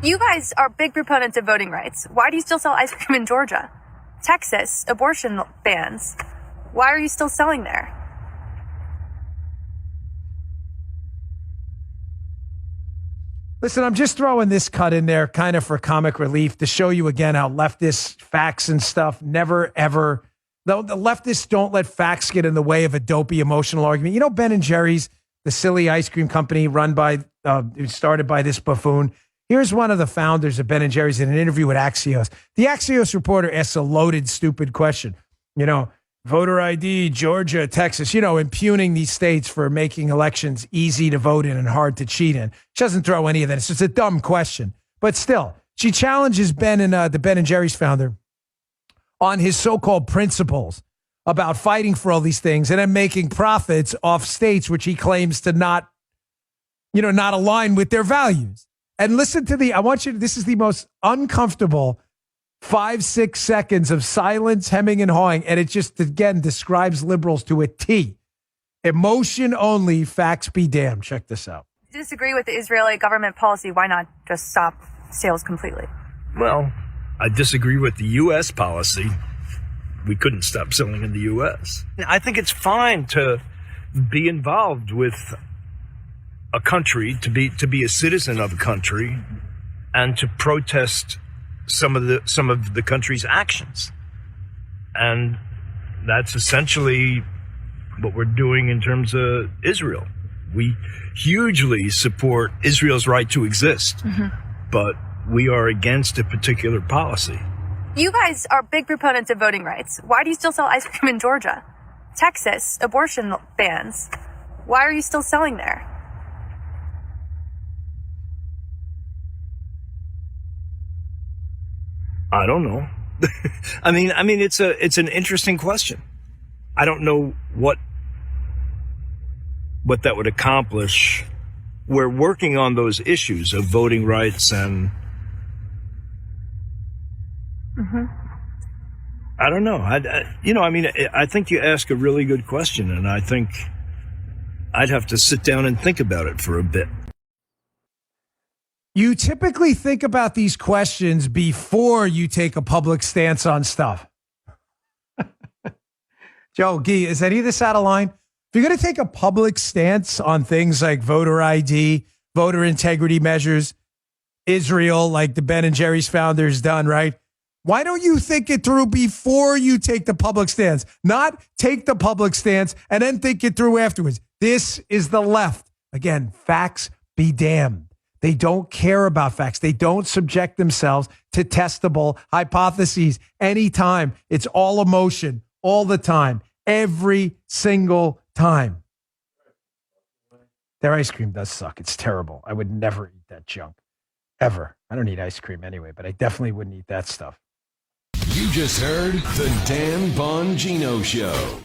You guys are big proponents of voting rights. Why do you still sell ice cream in Georgia? Texas, abortion bans. Why are you still selling there? Listen, I'm just throwing this cut in there kind of for comic relief to show you again how leftist facts and stuff never, ever, the leftists don't let facts get in the way of a dopey emotional argument. You know, Ben & Jerry's, the silly ice cream company started by this buffoon. Here's one of the founders of Ben & Jerry's in an interview with Axios. The Axios reporter asks a loaded, stupid question. You know, voter ID, Georgia, Texas, you know, impugning these states for making elections easy to vote in and hard to cheat in. She doesn't throw any of that. It's just a dumb question. But still, she challenges the Ben & Jerry's founder on his so-called principles about fighting for all these things and then making profits off states which he claims to not align with their values. And listen to this is the most uncomfortable 5-6 seconds of silence, hemming and hawing, and it just, again, describes liberals to a T. Emotion only, facts be damned. Check this out. Disagree with the Israeli government policy. Why not just stop sales completely? Well, I disagree with the U.S. policy. We couldn't stop selling in the U.S. I think it's fine to be involved with a country, to be a citizen of a country, and to protest some of the country's actions. And that's essentially what we're doing in terms of Israel. We hugely support Israel's right to exist, but we are against a particular policy. You guys are big proponents of voting rights. Why do you still sell ice cream in Georgia? Texas, abortion bans. Why are you still selling there? I don't know. I mean, it's an interesting question. I don't know what that would accomplish. We're working on those issues of voting rights and I don't know. I think you ask a really good question, and I think I'd have to sit down and think about it for a bit. You typically think about these questions before you take a public stance on stuff. Joe, Guy, is any of this out of line? If you're going to take a public stance on things like voter ID, voter integrity measures, Israel, like the Ben & Jerry's founders done, right? Why don't you think it through before you take the public stance? Not take the public stance and then think it through afterwards. This is the left. Again, facts be damned. They don't care about facts. They don't subject themselves to testable hypotheses anytime. It's all emotion, all the time, every single time. Their ice cream does suck. It's terrible. I would never eat that junk, ever. I don't eat ice cream anyway, but I definitely wouldn't eat that stuff. You just heard the Dan Bongino Show.